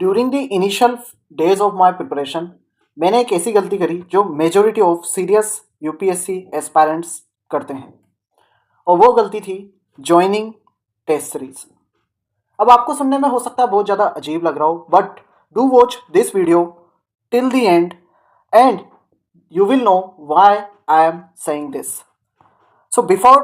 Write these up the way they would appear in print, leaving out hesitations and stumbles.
During the initial days of my preparation मैंने एक ऐसी गलती करी जो majority of serious UPSC aspirants करते हैं, और वो गलती थी ज्वाइनिंग टेस्ट सीरीज। अब आपको सुनने में हो सकता है बहुत ज़्यादा अजीब लग रहा हो, but do watch this video till the end you will know why I am saying this. So before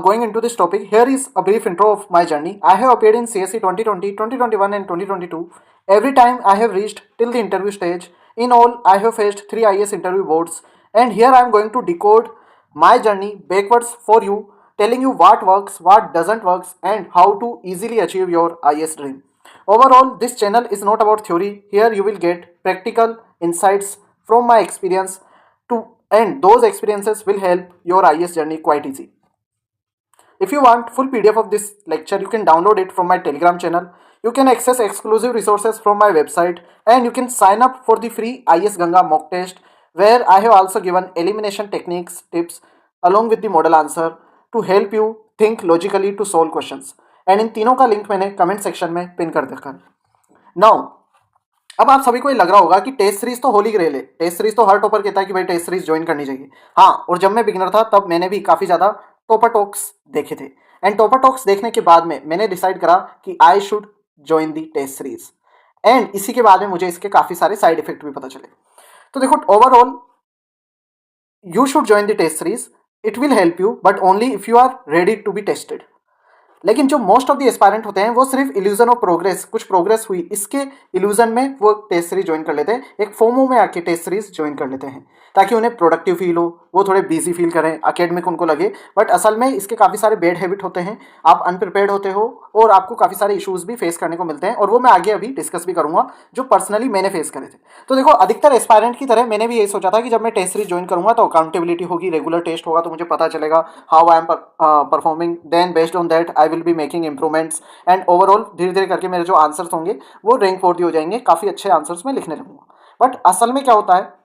going into this topic, here is a brief intro of my journey. I have appeared in CSE 2020, 2021 and 2022. Every time I have reached till the interview stage. In all, I have faced 3 IAS interview boards, and here I am going to decode my journey backwards for you, telling you what works, what doesn't works, and how to easily achieve your IAS dream. Overall, this channel is not about theory. Here you will get practical insights from my experience to and those experiences will help your IAS journey quite easy. If you want full PDF of this lecture, you can download it from my Telegram channel. You can access exclusive resources from my website, and you can sign up for the free IAS Ganga mock test, where I have also given elimination techniques tips along with the model answer to help you think logically to solve questions. And इन तीनों का link मैंने comment section में pin कर देखा। Now अब आप सभी को ये लग रहा होगा कि टेस्ट सीरीज तो होली ग्रेल है, टेस्ट सीरीज तो हर टॉपर कहता है कि भाई टेस्ट सीरीज ज्वाइन करनी चाहिए। हाँ, और जब मैं बिगिनर था तब मैंने भी काफ़ी ज़्यादा टॉपर टॉक्स देखे थे, एंड टॉपर टॉक्स देखने के बाद में मैंने डिसाइड करा कि I should join the test series, and इसी के बाद में मुझे इसके काफ़ी सारे साइड इफेक्ट भी पता चले। तो देखो, overall you should join the test series, it will help you but only if you are ready to be tested. लेकिन जो मोस्ट ऑफ द एस्पायरेंट होते हैं वो सिर्फ इल्यूजन ऑफ प्रोग्रेस, कुछ प्रोग्रेस हुई इसके इल्यूजन में वो टेस्ट सीरीज ज्वाइन कर लेते हैं, एक फोमो में आके टेस्ट सीरीज ज्वाइन कर लेते हैं ताकि उन्हें प्रोडक्टिव फील हो, वो थोड़े बिजी फील करें, अकेडमिक उनको लगे। बट असल में इसके काफ़ी सारे बैड हैबिट होते हैं, आप अनप्रिपेयर्ड होते हो और आपको काफ़ी सारे इशूज़ भी फेस करने को मिलते हैं, और वो मैं आगे अभी डिस्कस भी करूँगा जो पर्सनली मैंने फेस करे थे। तो देखो, अधिकतर एस्पायरेंट की तरह मैंने भी यही सोचा था कि जब मैं टेस्ट सीरीज ज्वाइन करूँगा तो अकाउंटेबिलिटी होगी, रेगुलर टेस्ट होगा, तो मुझे पता चलेगा how I am performing, then based on that I will be making improvements, and overall धीरे धीरे करके मेरे जो आंसर्स होंगे वो रैंक फोर्थ हो जाएंगे, काफ़ी अच्छे आंसर्स मैं लिखने लगूंगा। बट असल में क्या होता है,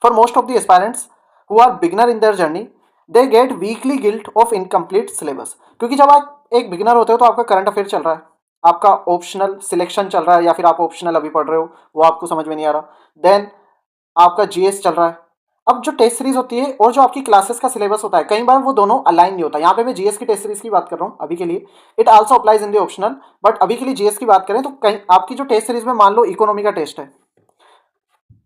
for most of the aspirants who are beginner in their journey, they get weekly guilt of incomplete syllabus. क्योंकि जब आप एक बिगिनर होते हो तो आपका करंट अफेयर चल रहा है, आपका ऑप्शनल सिलेक्शन चल रहा है, या फिर आप ऑप्शनल अभी पढ़ रहे हो वो आपको समझ में नहीं आ रहा, देन आपका जीएस चल रहा है। अब जो टेस्ट सीरीज होती है और जो आपकी क्लासेस का सिलेबस होता है, कई बार वो दोनों अलाइन नहीं होता। यहाँ पे मैं जीएस की टेस्ट सीरीज की बात कर रहा हूँ अभी के लिए, it also applies in the optional, but अभी के लिए जीएस की बात करें तो कहीं आपकी जो टेस्ट सीरीज में मान लो इकोनॉमी का टेस्ट है,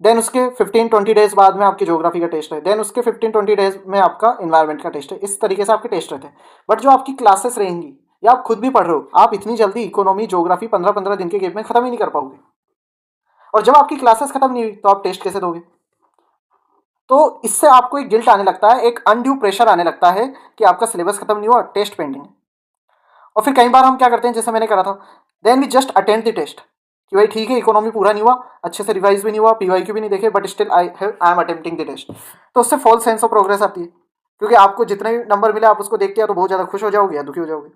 देन उसके 15-20 डेज बाद में आपकी ज्योग्राफी का टेस्ट है, देन उसके 15-20 डेज में आपका इन्वायरमेंट का टेस्ट है, इस तरीके से आपके टेस्ट रहते हैं। बट जो आपकी क्लासेस रहेंगी या आप खुद भी पढ़ रहे हो, आप इतनी जल्दी इकोनॉमी ज्योग्राफी 15-15 दिन के गैप में खत्म ही नहीं कर पाओगे, और जब आपकी क्लासेस खत्म नहीं हुई तो आप टेस्ट कैसे दोगे? तो इससे आपको एक गिल्ट आने लगता है, एक अनड्यू प्रेशर आने लगता है कि आपका सिलेबस खत्म नहीं हुआ, टेस्ट पेंडिंग है। और फिर कई बार हम क्या करते हैं, जैसे मैंने करा था, then we just attend the test कि भाई ठीक है, इकोनॉमी पूरा नहीं हुआ, अच्छे से रिवाइज भी नहीं हुआ, पीवाईक्यू भी नहीं देखे, but still I am attempting the test. तो उससे फॉल्स सेंस ऑफ प्रोग्रेस आती है, क्योंकि आपको जितने भी नंबर मिले आप उसको देख के या तो बहुत ज़्यादा खुश हो जाओगे या दुखी हो जाओगे,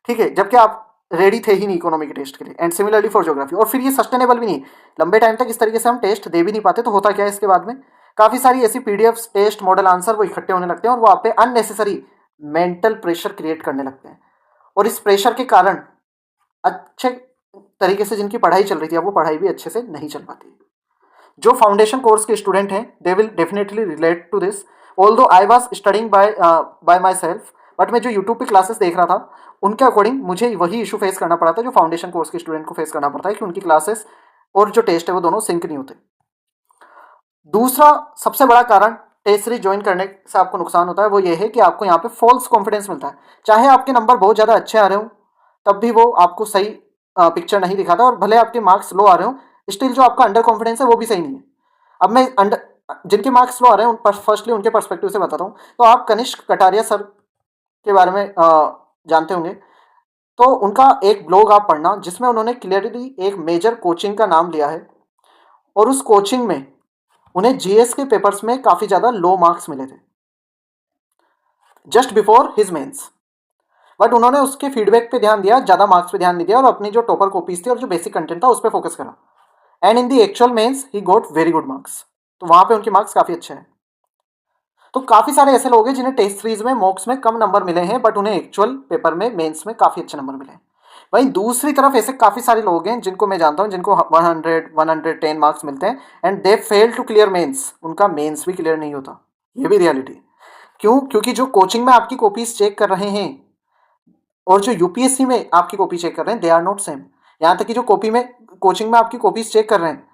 ठीक है, जबकि आप रेडी थे ही नहीं इकोनॉमी के टेस्ट के लिए। And similarly for geography. और फिर ये सस्टेनेबल भी नहीं, लंबे टाइम तक इस तरीके से हम टेस्ट दे भी नहीं पाते। तो होता क्या है, इसके बाद में काफ़ी सारी ऐसी पीडीएफ्स, टेस्ट, मॉडल आंसर वो इकट्ठे होने लगते हैं और वो आप पे अननेसेसरी मेंटल प्रेशर क्रिएट करने लगते हैं, और इस प्रेशर के कारण अच्छे तरीके से जिनकी पढ़ाई चल रही थी अब वो पढ़ाई भी अच्छे से नहीं चल पाती। जो फाउंडेशन कोर्स के स्टूडेंट हैं they will definitely relate to this, although I was studying by myself, but मैं जो यूट्यूब पे क्लासेस देख रहा था उनके अकॉर्डिंग मुझे वही इशू फेस करना पड़ा था जो फाउंडेशन कोर्स के स्टूडेंट को फेस करना पड़ता है, कि उनकी क्लासेस और जो टेस्ट है वो दोनों सिंक नहीं होते। दूसरा सबसे बड़ा कारण टेस्ट सीरीज ज्वाइन करने से आपको नुकसान होता है वो ये है कि आपको यहाँ पे फॉल्स कॉन्फिडेंस मिलता है। चाहे आपके नंबर बहुत ज़्यादा अच्छे आ रहे हो तब भी वो आपको सही पिक्चर नहीं दिखाता, और भले आपके मार्क्स लो आ रहे हो स्टिल जो आपका अंडर कॉन्फिडेंस है वो भी सही नहीं है। अब मैं जिनके मार्क्स लो आ रहे हैं फर्स्टली उनके पर्सपेक्टिव से बताता हूँ। तो आप कनिष्क कटारिया सर के बारे में जानते होंगे, तो उनका एक ब्लॉग आप पढ़ना जिसमें उन्होंने क्लियरली एक मेजर कोचिंग का नाम लिया है, और उस कोचिंग में उन्हें जीएस के पेपर्स में काफ़ी ज़्यादा लो मार्क्स मिले थे just before his mains, but उन्होंने उसके फीडबैक पे ध्यान दिया, ज़्यादा मार्क्स पे ध्यान नहीं दिया, और अपनी जो टॉपर कॉपीज थी और जो बेसिक कंटेंट था उस पर फोकस करा, and in the actual mains he got very good marks. तो वहाँ पे उनके मार्क्स काफ़ी अच्छे हैं। तो काफ़ी सारे ऐसे लोग हैं जिन्हें टेस्ट सीरीज में मॉक्स में कम नंबर मिले हैं, बट उन्हें एक्चुअल पेपर में मेंस में काफ़ी अच्छे नंबर मिले हैं। भाई दूसरी तरफ ऐसे काफ़ी सारे लोग हैं जिनको मैं जानता हूँ जिनको 110 मार्क्स मिलते हैं and they fail to clear mains, उनका मेंस भी क्लियर नहीं होता। ये भी रियलिटी है। क्यों? क्योंकि जो कोचिंग में आपकी कॉपीज चेक कर रहे हैं और जो यूपीएससी में आपकी कॉपी चेक कर रहे हैं, दे आर नॉट सेम। यहाँ तक कि जो कॉपी में कोचिंग में आपकी कॉपीज चेक कर रहे हैं,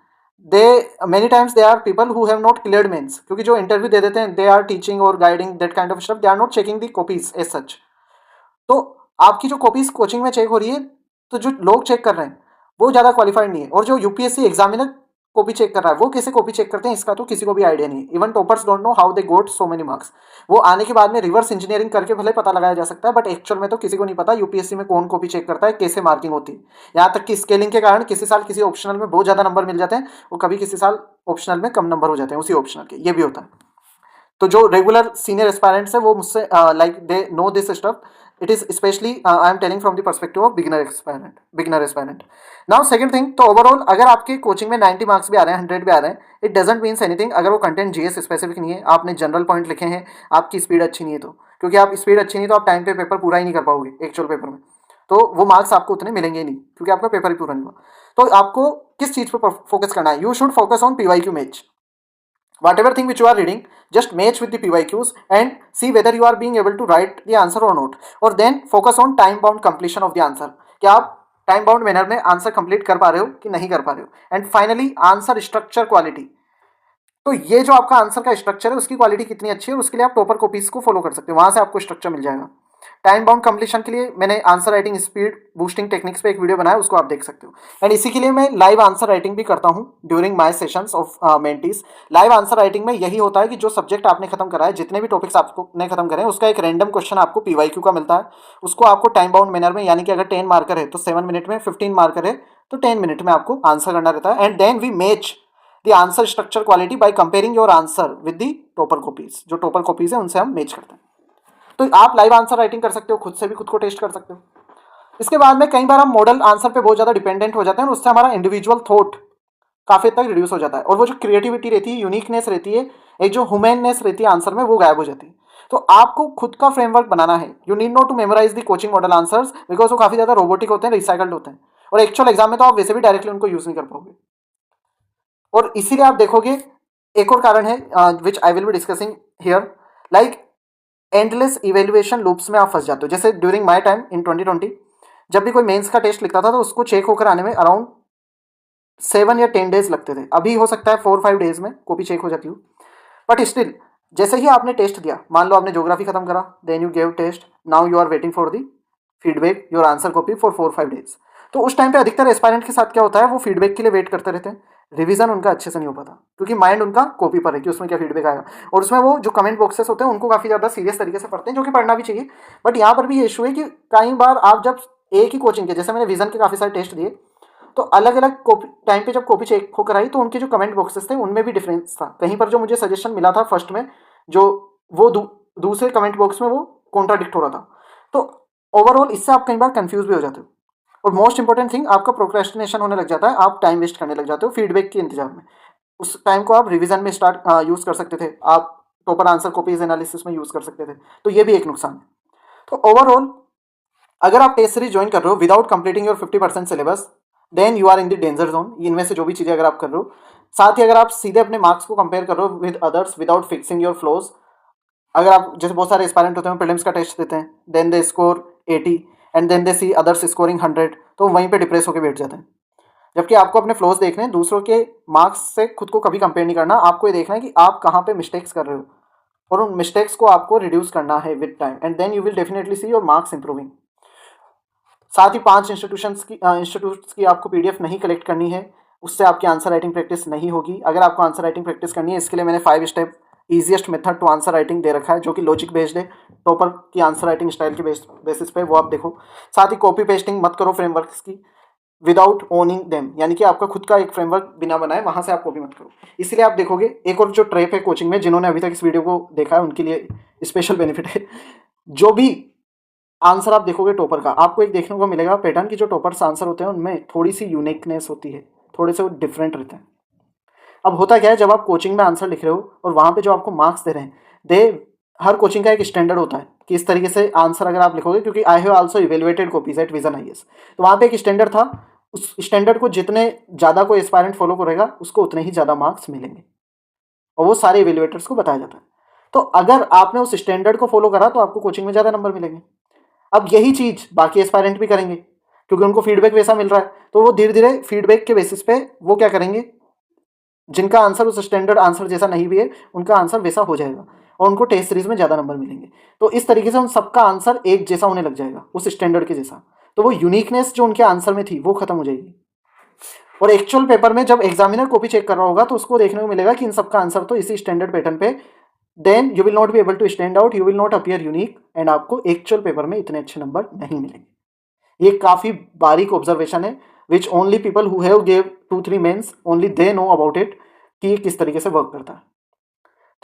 they many times there are people who have not cleared mains, क्योंकि जो इंटरव्यू दे देते हैं दे आर टीचिंग और guiding that kind of stuff, they are not checking the copies as such. तो आपकी जो कॉपीज कोचिंग में चेक हो रही है, तो जो लोग चेक कर रहे हैं वो ज़्यादा क्वालिफाइड नहीं है, और जो यूपीएससी एग्जामिनर कॉपी चेक कर रहा है वो कैसे कॉपी चेक करते हैं इसका तो किसी को भी आइडिया नहीं है। Even toppers don't know how they got so many marks. वो आने के बाद में रिवर्स इंजीनियरिंग करके भले पता लगाया जा सकता है, बट एक्चुअल में तो किसी को नहीं पता यूपीएससी में कौन कॉपी चेक करता है, कैसे मार्किंग होती है। यहाँ तक कि स्केलिंग के कारण किसी साल किसी ऑप्शनल में बहुत ज़्यादा नंबर मिल जाते हैं और कभी किसी साल ऑप्शनल में कम नंबर हो जाते हैं उसी ऑप्शनल के, ये भी होता है। तो जो रेगुलर सीनियर एस्पायरेंट्स है वो मुझसे like they know this stuff. It is specially I am telling from the perspective of beginner aspirant. Now second thing, तो ओवरऑल अगर आपके कोचिंग में 90 मार्क्स भी आ रहे हैं, 100 भी आ रहे हैं, इट डजंट मीन्स एनीथिंग अगर वो कंटेंट जीएस स्पेसिफिक नहीं है, आपने जनरल पॉइंट लिखे हैं, आपकी स्पीड अच्छी नहीं है तो, क्योंकि आप स्पीड अच्छी नहीं तो आप टाइम पे पेपर पूरा ही नहीं कर पाओगे एक्चुअल पेपर में, तो वो मार्क्स आपको उतने मिलेंगे ही नहीं क्योंकि आपका पेपर ही पूरा नहीं हुआ। तो आपको किस चीज़ पर फोकस करना है? You should focus on PYQ match. Whatever thing which you are reading, just match with the PYQs and see whether you are being able to write the answer or not. और then focus on time bound completion of the answer. क्या आप time bound manner में answer complete कर पा रहे हो कि नहीं कर पा रहे हो। And finally answer structure quality. तो ये जो आपका आंसर का स्ट्रक्चर है उसकी क्वालिटी कितनी अच्छी है, उसके लिए आप टॉपर कॉपीज को फॉलो कर सकते हो, वहां से आपको स्ट्रक्चर मिल जाएगा। टाइम बाउंड कंप्लीशन के लिए मैंने answer writing speed boosting techniques पे एक वीडियो बनाया, उसको आप देख सकते हो। एंड इसी के लिए मैं लाइव आंसर राइटिंग भी करता हूँ during my sessions of mentees. Live answer writing में यही होता है कि जो सब्जेक्ट आपने खत्म करा है, जितने भी टॉपिक्स आपने खत्म करे हैं, उसका एक रैंडम क्वेश्चन आपको पीवाईक्यू का मिलता है। उसको आपको टाइम बाउंड मैनर में, यानी कि अगर 10 मार्कर है तो 7 मिनट में, 15 मार्कर है तो 10 मिनट में आपको आंसर करना रहता है। And then we match the answer structure quality by comparing your answer with the topper copies. जो टॉपर कॉपीज है उनसे हम मैच करते हैं। तो आप लाइव आंसर राइटिंग कर सकते हो, खुद से भी खुद को टेस्ट कर सकते हो। इसके बाद में कई बार हम मॉडल आंसर पे बहुत ज़्यादा डिपेंडेंट हो जाते हैं और उससे हमारा इंडिविजुअल थॉट काफ़ी हद तक रिड्यूस हो जाता है, और वो जो क्रिएटिविटी रहती है, यूनिकनेस रहती है, एक जो ह्यूमननेस रहती है आंसर में, वो गायब हो जाती है। तो आपको खुद का फ्रेमवर्क बनाना है। You need not to memorise the coaching model answers, because वो काफ़ी ज़्यादा रोबोटिक होते हैं, रिसाइकल्ड होते हैं, और एक्चुअल एग्जाम में तो आप वैसे भी डायरेक्टली उनको यूज़ नहीं कर पाओगे। और इसीलिए आप देखोगे एक और कारण है which I will be discussing here, like endless evaluation loops में आप फंस जाते हो। जैसे ड्यूरिंग माय टाइम इन 2020 जब भी कोई मेंस का टेस्ट लिखता था तो उसको चेक होकर आने में अराउंड 7 या 10 डेज लगते थे। अभी हो सकता है 4-5 डेज में कॉपी चेक हो जाती हो, बट स्टिल जैसे ही आपने टेस्ट दिया, मान लो आपने ज्योग्राफी खत्म करा, then you gave test, now you are waiting for the feedback your answer copy for 4-5 days. तो उस टाइम पे अधिकतर एस्पायरेंट के साथ क्या होता है, वो फीडबैक के लिए वेट करते रहते हैं। रिवीजन उनका अच्छे से नहीं हो पाता क्योंकि माइंड उनका कॉपी पर है कि उसमें क्या फीडबैक आएगा, और उसमें वो जो कमेंट बॉक्सेस होते हैं उनको काफ़ी ज़्यादा सीरियस तरीके से पढ़ते हैं, जो कि पढ़ना भी चाहिए। बट यहाँ पर भी ये इशू है कि कई बार आप जब एक ही कोचिंग के, जैसे मैंने विजन के काफ़ी सारे टेस्ट दिए, तो अलग अलग कॉपी टाइम पे जब कॉपी चेक होकर आई तो उनके जो कमेंट बॉक्सेस थे उनमें भी डिफरेंस था। कहीं पर जो मुझे सजेशन मिला था फर्स्ट में, जो वो दूसरे कमेंट बॉक्स में वो कॉन्ट्राडिक्ट हो रहा था। तो ओवरऑल इससे आप कई बार कंफ्यूज भी हो जाते हो, और मोस्ट इंपॉर्टेंट थिंग, आपका प्रोक्रेस्टिनेशन होने लग जाता है, आप टाइम वेस्ट करने लग जाते हो फीडबैक के इंतजार में। उस टाइम को आप रिवीजन में यूज़ कर सकते थे, आप प्रॉपर आंसर कॉपीज एनालिसिस में यूज़ कर सकते थे। तो ये भी एक नुकसान है। तो ओवरऑल अगर आप टेस्ट सीरीज ज्वाइन कर रहे हो without completing your 50% syllabus, then you are in the danger zone. इनमें से जो भी चीज़ें अगर आप कर रहे हो, साथ ही अगर आप सीधे अपने मार्क्स को कंपेयर कर रहे हो with others without fixing your flaws, अगर आप, जैसे बहुत सारे एस्पायरेंट होते हैं प्रीलिम्स का टेस्ट देते हैं, then they score 80 and then they see others scoring 100, तो वहीं पे डिप्रेस होकर बैठ जाते हैं। जबकि आपको अपने फ्लॉज देखने हैं, दूसरों के मार्क्स से खुद को कभी कंपेयर नहीं करना। आपको ये देखना है कि आप कहाँ पे मिस्टेक्स कर रहे हो, और उन मिस्टेक्स को आपको रिड्यूस करना है with time, and then you will definitely see your marks improving. साथ ही 5 इंस्टीट्यूट्स की आपको पीडीएफ नहीं कलेक्ट करनी है, उससे आपकी आंसर राइटिंग प्रैक्टिस नहीं होगी। अगर आपको आंसर राइटिंग प्रैक्टिस करनी है, इसके लिए मैंने 5 step easiest method to answer writing दे रखा है, जो कि लॉजिक बेस्ड है, टॉपर की आंसर राइटिंग स्टाइल के बेसिस पे, वो आप देखो। साथ ही कॉपी पेस्टिंग मत करो फ्रेमवर्क्स की विदाउट ओनिंग देम, यानी कि आपका खुद का एक फ्रेमवर्क बिना बनाए वहां से आप कॉपी मत करो। इसलिए आप देखोगे एक और जो ट्रैप है कोचिंग में, जिन्होंने अभी तक इस वीडियो को देखा है उनके लिए स्पेशल बेनिफिट है। जो भी आंसर आप देखोगे टॉपर का, आपको एक देखने को मिलेगा पैटर्न की, जो टॉपर्स आंसर होते हैं उनमें थोड़ी सी यूनिकनेस होती है, थोड़े से वो डिफरेंट रहते हैं। अब होता क्या है, जब आप कोचिंग में आंसर लिख रहे हो और वहाँ पे जो आपको मार्क्स दे रहे हैं, हर कोचिंग का एक स्टैंडर्ड होता है, कि इस तरीके से आंसर अगर आप लिखोगे, क्योंकि I have also evaluated copies at Vision IAS, तो वहाँ पे एक स्टैंडर्ड था, उस स्टैंडर्ड को जितने ज़्यादा कोई एस्पायरेंट फॉलो करेगा उसको उतने ही ज़्यादा मार्क्स मिलेंगे, और वो सारे इवेल्युएटर्स को बताया जाता है। तो अगर आपने उस स्टैंडर्ड को फॉलो करा तो आपको कोचिंग में ज़्यादा नंबर मिलेंगे। अब यही चीज़ बाकी एस्पायरेंट भी करेंगे, क्योंकि उनको फीडबैक वैसा मिल रहा है, तो वो धीरे धीरे फीडबैक के बेसिस पे वो क्या करेंगे, जिनका आंसर उस स्टैंडर्ड आंसर जैसा नहीं भी है उनका आंसर वैसा हो जाएगा और उनको टेस्ट सीरीज में ज़्यादा नंबर मिलेंगे। तो इस तरीके से उन सबका आंसर एक जैसा होने लग जाएगा, उस स्टैंडर्ड के जैसा, तो वो यूनिकनेस जो उनके आंसर में थी वो खत्म हो जाएगी। और एक्चुअल पेपर में जब एग्जामिनर कॉपी चेक कर रहा होगा तो उसको देखने को मिलेगा कि इन सबका आंसर तो इसी स्टैंडर्ड पैटर्न पे, then you will not be able to stand out, you will not appear unique, एंड आपको एक्चुअल पेपर में इतने अच्छे नंबर नहीं मिलेंगे। ये काफ़ी बारीक ऑब्जर्वेशन है, which only people who have gave 2-3 mains only they know about it, कि ये किस तरीके से वर्क करता है।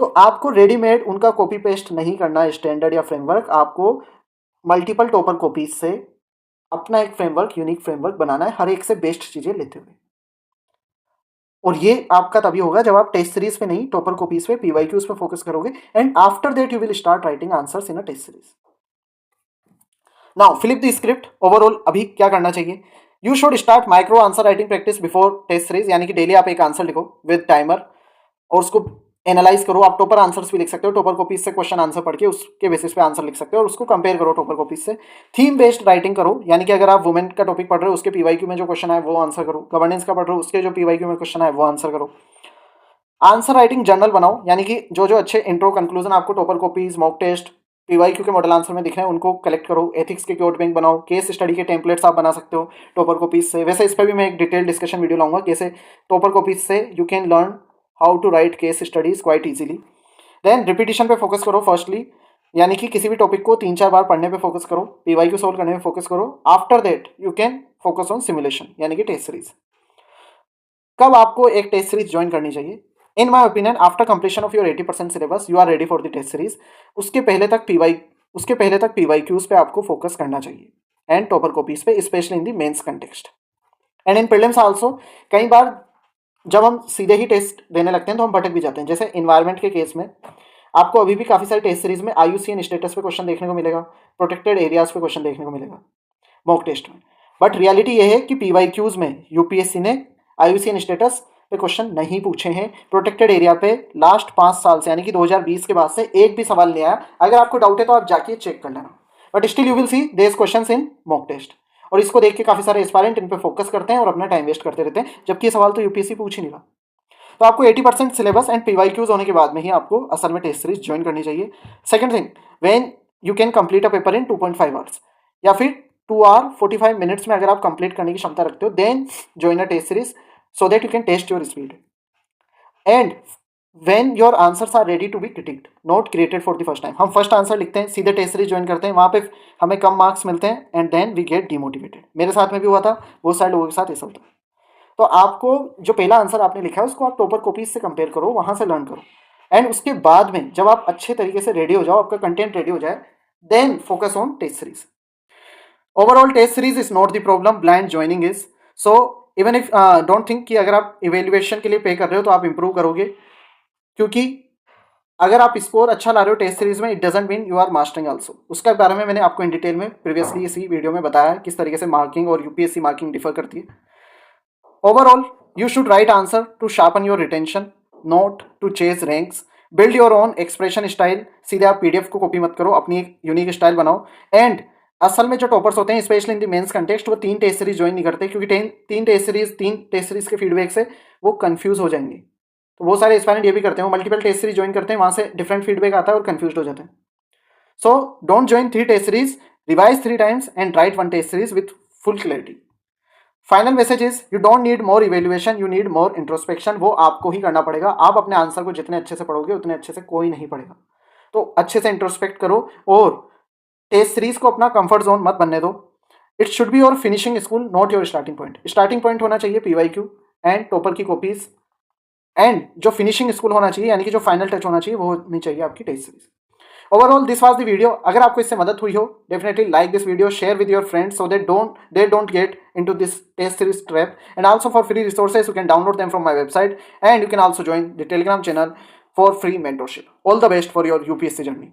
तो आपको रेडीमेड उनका कॉपी पेस्ट नहीं करना है स्टैंडर्ड या फ्रेमवर्क, आपको मल्टीपल टॉपर कॉपीज से अपना एक फ्रेमवर्क, यूनिक फ्रेमवर्क बनाना है, हर एक से बेस्ट चीज़ें लेते हुए। और ये आपका तभी होगा जब आप टेस्ट सीरीज पे नहीं, टॉपर कॉपीज पे, पीवाईक्यूज पे फोकस करोगे, and after that you will start writing answers in a test series. Now flip the script. Overall अभी क्या करना चाहिए, you should start micro answer writing practice before test series, यानी कि daily आप एक आंसर लिखो विद टाइमर और उसको एनालाइज करो। आप टॉपर आंसर्स भी लिख सकते हो, टॉपर कॉपीज से क्वेश्चन आंसर पढ़ के उसके बेसिस पे आंसर लिख सकते हो और उसको कंपेयर करो टॉपर कॉपीज से। थीम बेस्ड राइटिंग करो, यानी कि अगर आप वुमेन का टॉपिक पढ़ रहे हो उसके पीवाईक्यू में जो क्वेश्चन है वो आंसर करो, गवर्नेंस का पढ़ रहे हो उसके जो पीवाईक्यू में क्वेश्चन है वो आंसर करो। आंसर राइटिंग जर्नल बनाओ, यानी कि जो जो अच्छे इंट्रो कंक्लूजन आपको topper copies, mock test, PYQ के मॉडल आंसर में दिख रहे हैं उनको कलेक्ट करो। एथिक्स के क्योट बैंक बनाओ, केस स्टडी के टेम्पलेट्स आप बना सकते हो टॉपर कॉपीज से। वैसे इस पर भी मैं एक डिटेल डिस्कशन वीडियो लाऊंगा, कैसे टॉपर कॉपीज से you can learn how to write case studies quite easily. Then repetition पे फोकस करो फर्स्टली, यानी कि किसी भी टॉपिक को 3-4 बार पढ़ने पे फोकस करो, पीवाईक्यू सॉल्व करने में फोकस करो। After that you can focus on simulation, यानी कि टेस्ट सीरीज। कब आपको एक टेस्ट सीरीज ज्वाइन करनी चाहिए, in my opinion after completion of your 80% syllabus you are ready for the test series. उसके पहले तक पीवाईक्यूज पे आपको फोकस करना चाहिए एंड टॉपर कॉपीज पे, specially in the mains context and in prelims also. कई बार जब हम सीधे ही टेस्ट देने लगते हैं तो हम भटक भी जाते हैं। जैसे इन्वायरमेंट के केस में आपको अभी भी काफ़ी सारी टेस्ट सीरीज में IUCN स्टेटस पे क्वेश्चन देखने को मिलेगा, प्रोटेक्टेड एरियाज पे क्वेश्चन देखने को मिलेगा मॉक टेस्ट में। बट रियलिटी ये है कि पीवाईक्यूज में यूपीएससी ने IUCN स्टेटस पे क्वेश्चन नहीं पूछे हैं। प्रोटेक्टेड एरिया पे लास्ट 5 साल से, यानी कि 2020 के बाद से एक भी सवाल नहीं आया। अगर आपको डाउट है तो आप जाके चेक कर लेना, but still you will see there questions in mock test. और इसको देख के काफ़ी सारे एस्पायरेंट इन पे फोकस करते हैं और अपना टाइम वेस्ट करते रहते हैं, जबकि ये सवाल तो यूपीएससी पूछ ही नहीं रहा। तो आपको 80% सिलेबस एंड पीवाईक्यूज होने के बाद में ही आपको असल में टेस्ट सीरीज ज्वाइन करनी चाहिए। Second thing, when you can complete a paper in 2.5 hours या फिर 2 आवर 45 मिनट्स में अगर आप कंप्लीट करने की क्षमता रखते हो, then join a test series so that you can test your speed. And when your answers are ready to be critiqued, not created for the first time. हम फर्स्ट आंसर लिखते हैं, सीधे टेस्ट सीरीज ज्वाइन करते हैं, वहाँ पे हमें कम marks मिलते हैं and then we get demotivated. मेरे साथ में भी हुआ था, बहुत सारे लोगों के साथ ऐसा होता है। तो आपको जो पहला आंसर आपने लिखा है उसको आप टॉपर कॉपीज से कंपेयर करो, वहाँ से लर्न करो, एंड उसके बाद में जब आप अच्छे तरीके से रेडी हो जाओ, आपका कंटेंट रेडी हो जाए, then focus on test series. Overall test series is not the problem, blind joining is. So even if don't think कि अगर आप इवेल्युएशन के लिए पे कर रहे हो तो आप इंप्रूव करोगे, क्योंकि अगर आप स्कोर अच्छा ला रहे हो टेस्ट सीरीज में, it doesn't mean you are mastering also. उसके बारे में मैंने आपको इन डिटेल में प्रीवियसली इसी वीडियो में बताया है किस तरीके से मार्किंग और यूपीएससी मार्किंग डिफर करती है। Overall you should write answer to sharpen your retention, not to chase ranks. Build your own expression style, सीधे आप पीडीएफ को कॉपी मत करो, अपनी एक यूनिक स्टाइल बनाओ। एंड असल में जो टॉपर्स होते हैं specially in the mains context, वो 3 टेस्ट सीरीज ज्वाइन नहीं करते, क्योंकि 3 टेस्ट सीरीज के फीडबैक से वो कंफ्यूज हो जाएंगे। तो वो सारे एस्पायरेंट ये भी करते हैं, वो मल्टीपल टेस्ट सीरीज ज्वाइन करते हैं, वहाँ से डिफरेंट फीडबैक आता है और कंफ्यूज हो जाते हैं। So don't join 3 test series, revise 3 times and write 1 test series with full clarity. Final message is you don't need more evaluation, you need more introspection. वो आपको ही करना पड़ेगा। आप अपने आंसर को जितने अच्छे से पढ़ोगे उतने अच्छे से कोई नहीं पढ़ेगा। तो अच्छे से इंट्रोस्पेक्ट करो और टेस्ट सीरीज को अपना कंफर्ट जोन मत बनने दो। It should be your finishing school, not your starting point. Starting point होना चाहिए पीवाईक्यू एंड टॉपर की कॉपीज, एंड जो फिनिशिंग स्कूल होना चाहिए, यानी कि जो फाइनल टच होना चाहिए, वो होनी चाहिए आपकी test series. Overall this was the video. अगर आपको इससे मदद हुई हो, definitely like this video, share with your friends so that they don't get into this test series trap. And also for free resources, you can download them from my website, and you can also join the Telegram channel for free mentorship. All the best for your UPSC journey.